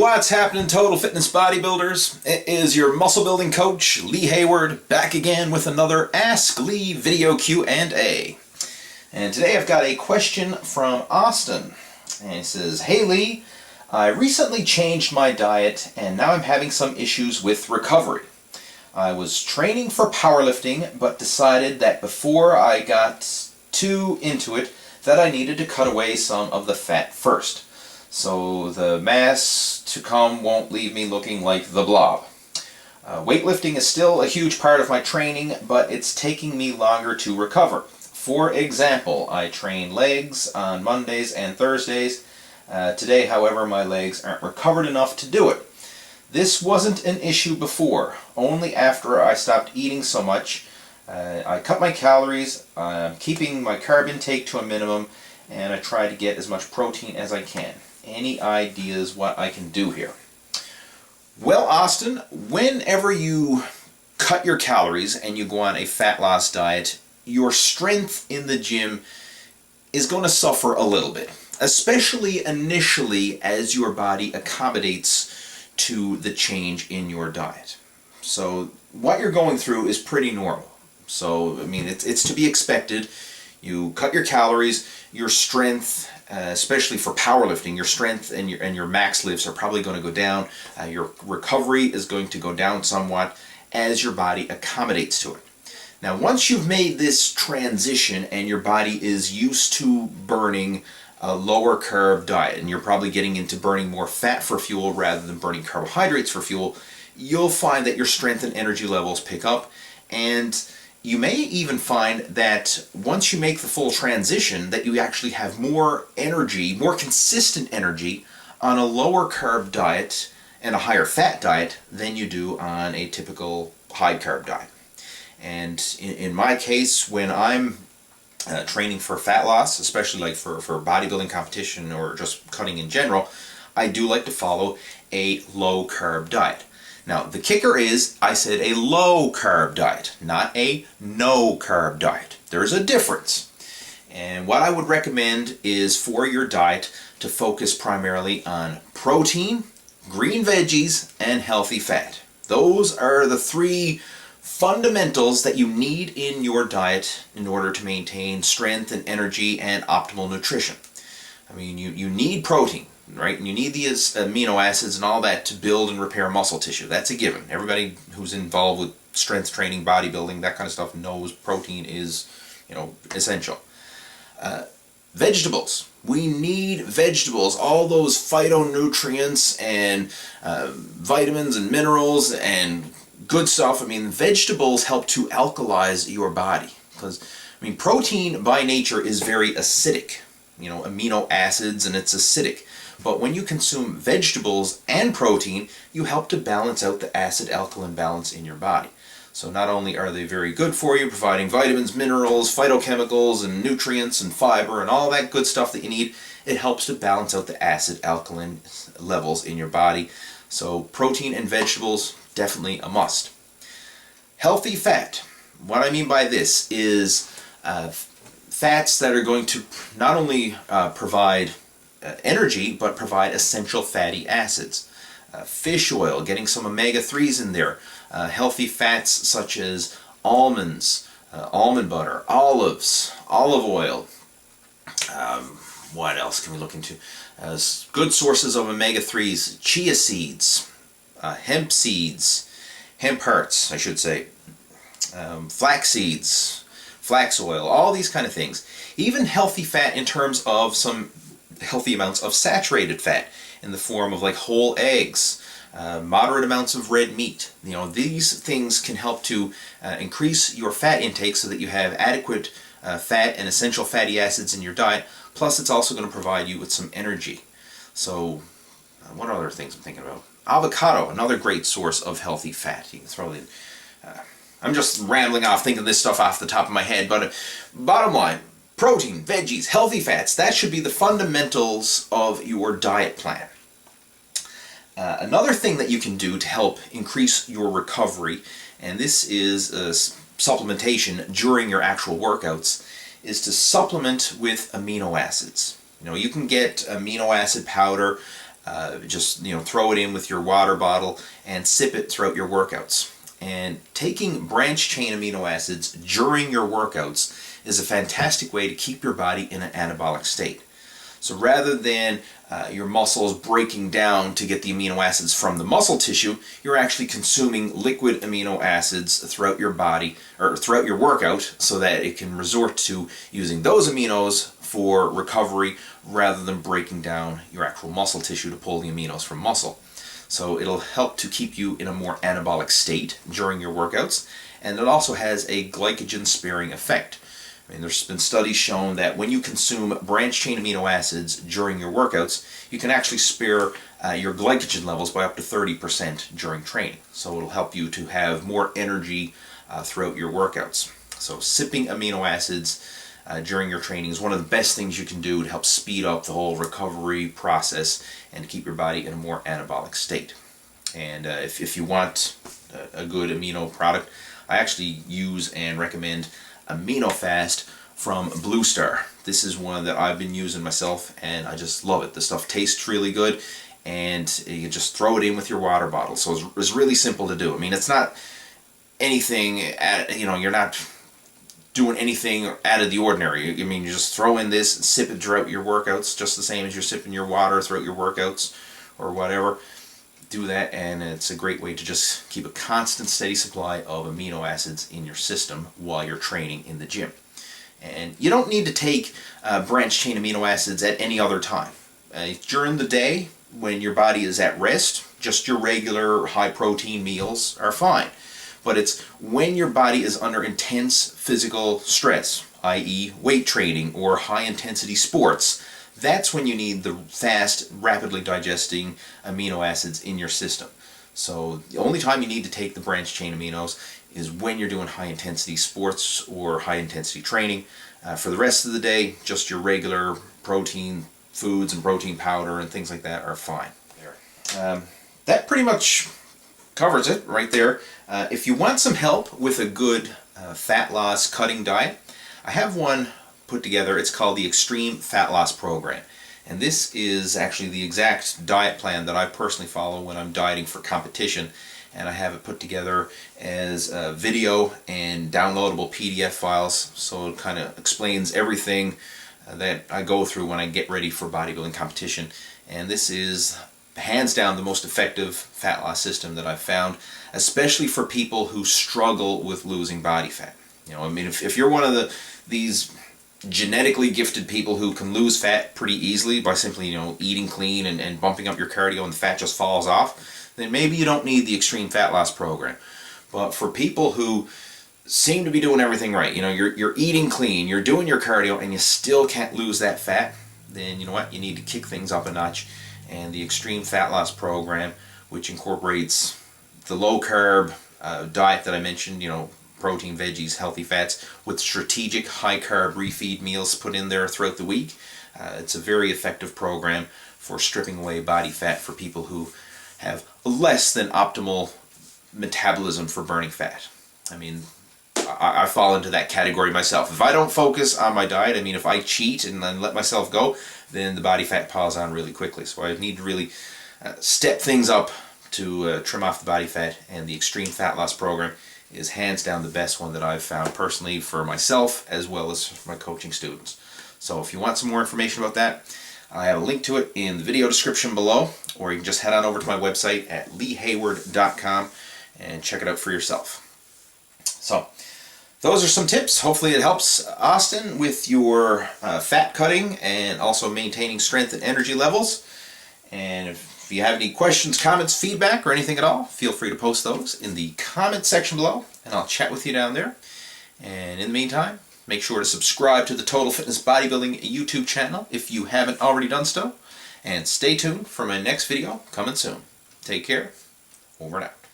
What's happening, Total Fitness Bodybuilders? It is your muscle building coach, Lee Hayward, back again with another Ask Lee video Q&A. And today I've got a question from Austin. And he says, "Hey Lee, I recently changed my diet and now I'm having some issues with recovery. I was training for powerlifting but decided that before I got too into it that I needed to cut away some of the fat first, so the mass to come won't leave me looking like the blob. Weightlifting is still a huge part of my training, but it's taking me longer to recover. For example, I train legs on Mondays and Thursdays. Today, however, my legs aren't recovered enough to do it. This wasn't an issue before. Only after I stopped eating so much. I cut my calories, keeping my carb intake to a minimum, and I try to get as much protein as I can. Any ideas what I can do here?" Well, Austin, whenever you cut your calories and you go on a fat loss diet, your strength in the gym is going to suffer a little bit, especially initially as your body accommodates to the change in your diet. So what you're going through is pretty normal. So, I mean, it's to be expected. You cut your calories, your strength, especially for powerlifting, your strength and your max lifts are probably going to go down. Your recovery is going to go down somewhat as your body accommodates to it. Now, once you've made this transition and your body is used to burning a lower carb diet, and you're probably getting into burning more fat for fuel rather than burning carbohydrates for fuel, you'll find that your strength and energy levels pick up, and you may even find that once you make the full transition that you actually have more energy, more consistent energy on a lower carb diet and a higher fat diet than you do on a typical high carb diet. And in my case, when I'm training for fat loss, especially like for bodybuilding competition or just cutting in general, I do like to follow a low carb diet. Now, the kicker is, I said a low carb diet, not a no carb diet. There's a difference. And what I would recommend is for your diet to focus primarily on protein, green veggies, and healthy fat. Those are the three fundamentals that you need in your diet in order to maintain strength and energy and optimal nutrition. I mean, you need protein, right? And you need the amino acids and all that to build and repair muscle tissue. That's a given. Everybody who's involved with strength training, bodybuilding, that kind of stuff knows protein is, essential. Vegetables. We need vegetables. All those phytonutrients and vitamins and minerals and good stuff. I mean, vegetables help to alkalize your body because, protein by nature is very acidic. Amino acids, and it's acidic. But when you consume vegetables and protein, you help to balance out the acid-alkaline balance in your body. So not only are they very good for you, providing vitamins, minerals, phytochemicals, and nutrients, and fiber, and all that good stuff that you need, it helps to balance out the acid-alkaline levels in your body. So protein and vegetables, definitely a must. Healthy fat. What I mean by this is fats that are going to not only provide energy, but provide essential fatty acids. Fish oil, getting some omega-3s in there. Healthy fats such as almonds, almond butter, olives, olive oil. What else can we look into? Good sources of omega-3s, chia seeds, hemp seeds, hemp hearts, I should say, flax seeds, flax oil, all these kind of things. Even healthy fat in terms of some healthy amounts of saturated fat in the form of like whole eggs, moderate amounts of red meat. These things can help to increase your fat intake so that you have adequate fat and essential fatty acids in your diet. Plus, it's also going to provide you with some energy. So, what other things I'm thinking about? Avocado, another great source of healthy fat. You can throw in. I'm just rambling off, thinking this stuff off the top of my head, but bottom line, protein, veggies, healthy fats, that should be the fundamentals of your diet plan. Another thing that you can do to help increase your recovery, and this is supplementation during your actual workouts, is to supplement with amino acids. You can get amino acid powder Just throw it in with your water bottle and sip it throughout your workouts. And taking branched chain amino acids during your workouts is a fantastic way to keep your body in an anabolic state. So rather than your muscles breaking down to get the amino acids from the muscle tissue, you're actually consuming liquid amino acids throughout your body or throughout your workout so that it can resort to using those aminos for recovery rather than breaking down your actual muscle tissue to pull the aminos from muscle. So it'll help to keep you in a more anabolic state during your workouts, and it also has a glycogen sparing effect. I mean, there's been studies shown that when you consume branched chain amino acids during your workouts, you can actually spare your glycogen levels by up to 30% during training. So it'll help you to have more energy throughout your workouts. So sipping amino acids during your training is one of the best things you can do to help speed up the whole recovery process and to keep your body in a more anabolic state. And if you want a good amino product, I actually use and recommend Amino Fast from Blue Star. This is one that I've been using myself and I just love it. The stuff tastes really good and you can just throw it in with your water bottle. So it's really simple to do. I mean, it's not anything, you're not doing anything out of the ordinary. I mean, you just throw in this and sip it throughout your workouts, just the same as you're sipping your water throughout your workouts or whatever. Do that, and it's a great way to just keep a constant, steady supply of amino acids in your system while you're training in the gym. And you don't need to take branched chain amino acids at any other time. During the day, when your body is at rest, just your regular high protein meals are fine. But it's when your body is under intense physical stress, i.e. weight training or high intensity sports, that's when you need the fast, rapidly digesting amino acids in your system. So the only time you need to take the branched chain aminos is when you're doing high intensity sports or high intensity training. For the rest of the day, just your regular protein foods and protein powder and things like that are fine. That pretty much covers it right there. If you want some help with a good fat loss cutting diet, I have one put together. It's called the Extreme Fat Loss Program. And this is actually the exact diet plan that I personally follow when I'm dieting for competition. And I have it put together as a video and downloadable PDF files. So it kind of explains everything that I go through when I get ready for bodybuilding competition. And this is hands down the most effective fat loss system that I've found, especially for people who struggle with losing body fat. I mean, if you're one of these genetically gifted people who can lose fat pretty easily by simply eating clean and bumping up your cardio and the fat just falls off, then maybe you don't need the Extreme Fat Loss Program. But for people who seem to be doing everything right, you're eating clean, you're doing your cardio, and you still can't lose that fat, then you know what, you need to kick things up a notch. And the Extreme Fat Loss Program, which incorporates the low carb diet that I mentioned, protein, veggies, healthy fats, with strategic high carb refeed meals put in there throughout the week. It's a very effective program for stripping away body fat for people who have less than optimal metabolism for burning fat. I mean, I fall into that category myself. If I don't focus on my diet, if I cheat and then let myself go, then the body fat piles on really quickly. So I need to really step things up to trim off the body fat, and the Extreme Fat Loss Program is hands down the best one that I've found personally for myself as well as for my coaching students. So if you want some more information about that, I have a link to it in the video description below, or you can just head on over to my website at leehayward.com and check it out for yourself. So those are some tips. Hopefully it helps Austin with your fat cutting and also maintaining strength and energy levels. And if you have any questions, comments, feedback, or anything at all, feel free to post those in the comment section below, and I'll chat with you down there. And in the meantime, make sure to subscribe to the Total Fitness Bodybuilding YouTube channel if you haven't already done so. And stay tuned for my next video coming soon. Take care. Over and out.